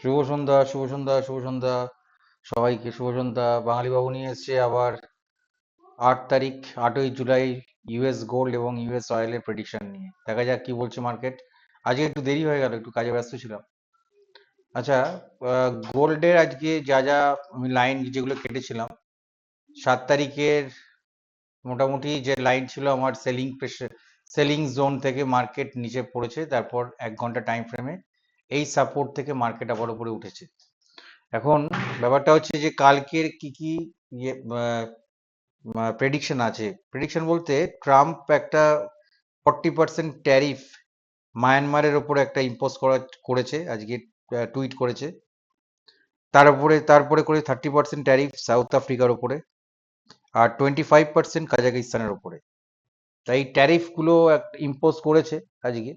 শুভ সন্ধ্যা সবাইকে শুভ সন্ধ্যা। বাঙালি বাবু নিয়ে এসছে আবার 8 তারিখ, 8ই জুলাই ইউএস গোল্ড এবং ইউএস অয়েলের প্রেডিকশন নিয়ে। দেখা যাক কি বলছে মার্কেট। আজকে একটু দেরি হয়ে গেল, একটু কাজে ব্যস্ত ছিলাম। আচ্ছা, গোল্ডের আজকে যা যা আমি লাইন যেগুলো কেটেছিলাম, 7 তারিখের মোটামুটি যে লাইন ছিল আমার সেলিং প্রেশার, সেলিং জোন থেকে মার্কেট নিচে পড়েছে, তারপর 1 ঘন্টা টাইম ফ্রেমে এই সাপোর্ট থেকে মার্কেট আবার উপরে উঠেছে। এখন ব্যাপারটা হচ্ছে যে কালকের কি কি ইয়ে প্রেডিকশন আছে। প্রেডিকশন বলতে ট্রাম্প একটা 40% ট্যারিফ মায়ানমারের ওপরে একটা ইম্পোজ করেছে আজকে, টুইট করেছে। তারপরে করে 30% ট্যারিফ সাউথ আফ্রিকার ওপরে, আর 25% কাজাকিস্তানের ওপরে। তাই ট্যারিফগুলো ইম্পোজ করেছে আজকে।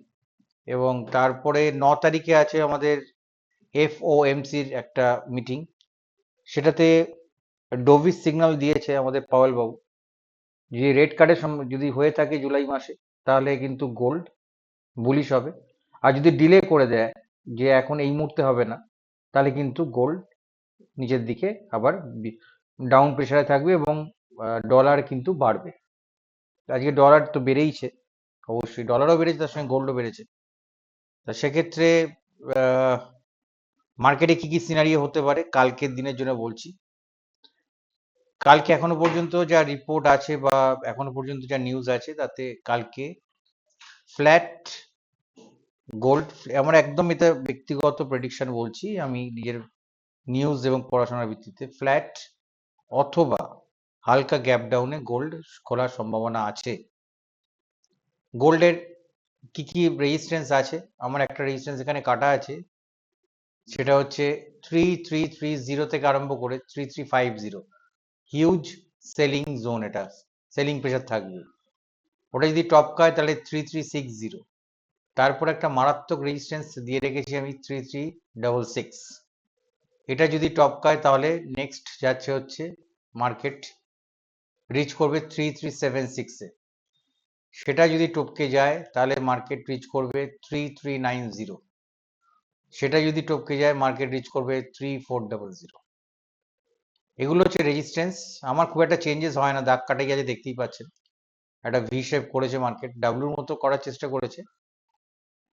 এবং তারপরে 9 তারিখে আছে আমাদের এফওএমসির একটা মিটিং, সেটাতে ডোভিস সিগন্যাল দিয়েছে আমাদের পাওয়েল বাবু যে রেড কার্ডের যদি হয়ে থাকে জুলাই মাসে, তাহলে কিন্তু গোল্ড বুলিশ হবে। আর যদি ডিলে করে দেয় যে এখন এই মুহূর্তে হবে না, তাহলে কিন্তু গোল্ড নিচের দিকে আবার ডাউন প্রেশারে থাকবে এবং ডলার কিন্তু বাড়বে। আজকে ডলার তো বেড়েইছে, অবশ্যই ডলারও বেড়েছে, তার সঙ্গে গোল্ডও বেড়েছে। তা সেক্ষেত্রে মার্কেটে কি কি সিনারিও হতে পারে কালকের দিনের জন্য বলছি। কালকে এখনো পর্যন্ত যা রিপোর্ট আছে বা এখনো পর্যন্ত যা নিউজ আছে, তাতে কালকে ফ্ল্যাট গোল্ড, আমার একদম এটা ব্যক্তিগত প্রেডিকশন বলছি, আমি নিজের নিউজ এবং পড়াশোনার ভিত্তিতে, ফ্ল্যাট অথবা হালকা গ্যাপ ডাউনে গোল্ড খোলার সম্ভাবনা আছে। গোল্ডের কি কি রেজিস্ট্যান্স আছে, আমার একটা রেজিস্ট্যান্স এখানে কাটা আছে, সেটা হচ্ছে 3330 থেকে আরম্ভ করে 3350। হিউজ সেলিং জোন, এটা সেলিং প্রেশার থাকবে। ওটা যদি টপকায় তাহলে 3360। তারপর একটা মারাত্মক রেজিস্ট্যান্স দিয়ে রেখেছি আমি 3366। এটা যদি টপকায় তাহলে নেক্সট যাচ্ছে হচ্ছে মার্কেট রিচ করবে 3376-এ। সেটা যদি টপকে যায় তাহলে মার্কেট রিচ করবে 3390। সেটা যদি টপকে যায় মার্কেট রিচ করবে 3400। এগুলো হচ্ছে রেজিস্ট্যান্স। আমার খুব একটা চেঞ্জেস হয় না, দাগ কাটে গেছে দেখতেই পাচ্ছেন। একটা ভি শেপ করেছে মার্কেট, ডাব্লুর মতো করার চেষ্টা করেছে।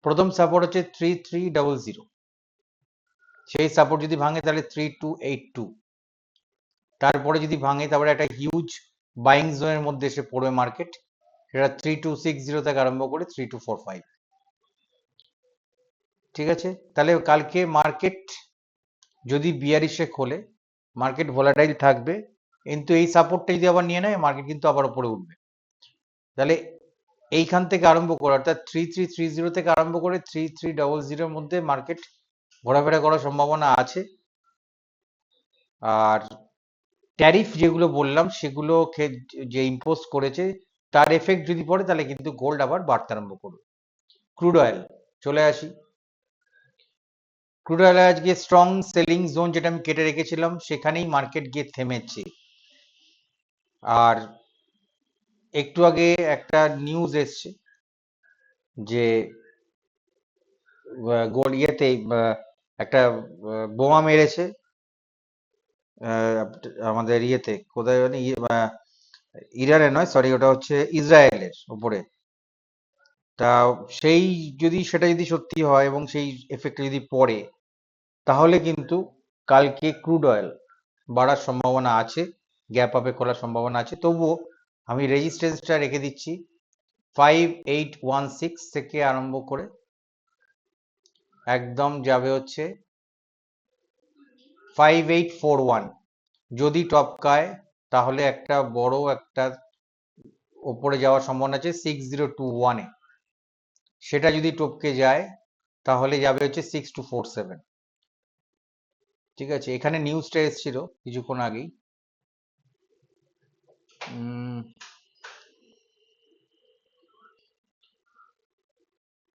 প্রথম সাপোর্ট হচ্ছে 3300, সেই সাপোর্ট যদি ভাঙে তাহলে 3282। তারপরে যদি ভাঙে তারপরে একটা হিউজ বাইং জোনের মধ্যে এসে পড়বে মার্কেট, সেটা 3260 থেকে আরম্ভ করে 3245। ঠিক আছে, তাহলে কালকে মার্কেট যদি বিয়ারিশে খোলে, মার্কেট ভোলাটাইল থাকবে, কিন্তু এই সাপোর্টটা যদি আবার নিয়ে নেয় মার্কেট কিন্তু আবার উপরে উঠবে। তাহলে এইখান থেকে আরম্ভ করে, অর্থাৎ 3330 থেকে আরম্ভ করে 3300-এর মধ্যে মার্কেট ঘোরাফেরা করার সম্ভাবনা আছে। আর ট্যারিফ যেগুলো বললাম সেগুলো যে ইম্পোজ করেছে, তার এফেক্ট যদি পড়ে তাহলে কিন্তু গোল্ড আবার বাড়তে আরম্ভ করবে। ক্রুড অয়েল চলে আসি। ক্রুড অয়েল আজকে স্ট্রং সেলিং জোন যেটা আমি কেটে রেখেছিলাম, সেখানেই মার্কেট গিয়ে থেমেছে। আর একটু আগে একটা নিউজ এসছে যে গোল্ড ইয়েতে একটা বোমা মেরেছে আমাদের ইয়েতে, কোথায় জানি, ইরানে নয়, সরি, ওটা হচ্ছে ইসরায়েলের উপরে। তা সেই যদি সেটা যদি সত্যি হয় এবং সেই এফেক্টটা যদি পড়ে, তাহলে কিন্তু কালকে ক্রুড অয়েল বাড়ার সম্ভাবনা আছে, গ্যাপ আপে খোলার সম্ভাবনা আছে। তবুও আমি রেজিস্ট্যান্সটা রেখে দিচ্ছি 5816 থেকে আরম্ভ করে একদম যাবে হচ্ছে 5841। যদি টপকায় তাহলে একটা বড় একটা ওপরে যাওয়ার সম্ভাবনা আছে 6021-এ। সেটা যদি টপকে যায় তাহলে যাবে হচ্ছে 6247। ঠিক আছে, এখানে নিউজটা এসেছিল কিছুক্ষণ আগেই।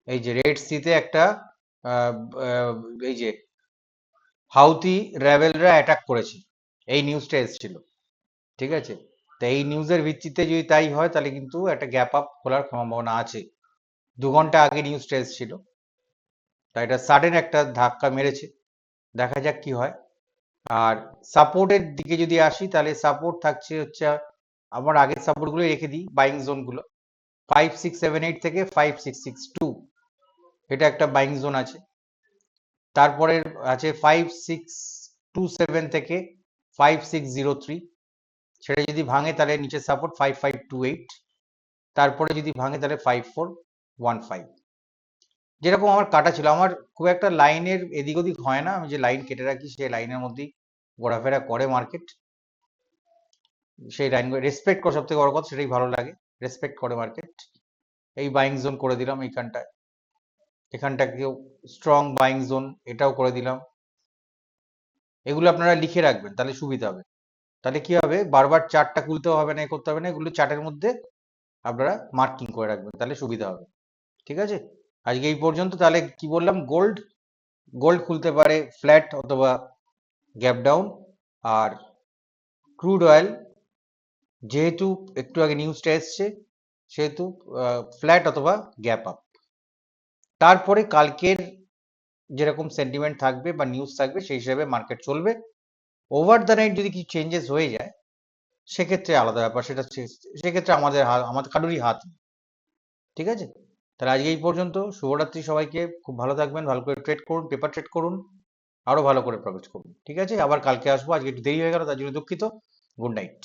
এই যে রেড সিতে একটা এই যে হাউথি র্যাবেলরা অ্যাটাক করেছে, এই নিউজটা এসেছিল। ঠিক আছে, তো এই নিউজের ভিত্তিতে যদি তাই হয় তাহলে কিন্তু একটা গ্যাপ আপ খোলার সম্ভাবনা আছে। 2 ঘন্টা আগে নিউজটা এসেছিল, তাই এটা সাডেন একটা ধাক্কা মেরেছে। দেখা যাক কি হয়। আর সাপোর্টের দিকে যদি আসি, তাহলে সাপোর্ট থাকছে হচ্ছে, আমার আগের সাপোর্ট গুলো রেখে দিই, বাইং জোন গুলো 5678 থেকে 5662, এটা একটা বাইং জোন আছে। তারপরে আছে 5627 থেকে 5603, সেটা যদি ভাঙে তাহলে নিচে সাপোর্ট 5528, তারপরে যদি ভাঙে তাহলে 5415। যেরকম আমার কাটা ছিল, আমার খুব একটা লাইনের এদিক ওদিক হয় না, আমি যে লাইন কেটে রাখি সেই লাইনের মধ্যেই ঘোরাফেরা করে মার্কেট। সেই লাইন রেসপেক্ট করে, সব থেকে বড় কথা সেটাই ভালো লাগে, রেসপেক্ট করে মার্কেট। এই বাইং জোন করে দিলাম এইখানটায়, এখানটাকেও স্ট্রং বাইং জোন, এটাও করে দিলাম। এগুলো আপনারা লিখে রাখবেন, তাহলে সুবিধা হবে। তাহলে কি হবে, বারবার চার্টটা খুলতেও হবে না, এ করতে হবে না, এগুলো চার্টের মধ্যে আপনারা মার্কিং করে রাখবেন, তাহলে সুবিধা হবে। ঠিক আছে, আজকে এই পর্যন্ত। তাহলে কি বললাম, গোল্ড, গোল্ড খুলতে পারে ফ্ল্যাট অথবা গ্যাপ ডাউন, আর ক্রুড অয়েল যেহেতু একটু আগে নিউজটা এসছে, সেহেতু ফ্ল্যাট অথবা গ্যাপ আপ। তারপরে কালকের যেরকম সেন্টিমেন্ট থাকবে বা নিউজ থাকবে সেই হিসাবে মার্কেট চলবে। ওভার দ্য নাইট যদি কিছু চেঞ্জেস হয়ে যায় সেক্ষেত্রে আলাদা ব্যাপার, সেটা সেক্ষেত্রে আমাদের কারোরই হাত নেই। ঠিক আছে, তাহলে আজকে এই পর্যন্ত। শুভরাত্রি সবাইকে, খুব ভালো থাকবেন, ভালো করে ট্রেড করুন, পেপার ট্রেড করুন, আরো ভালো করে প্রফিট করুন। ঠিক আছে, আবার কালকে আসবো, আজকে একটু দেরি হয়ে গেল তার জন্য দুঃখিত। Good night.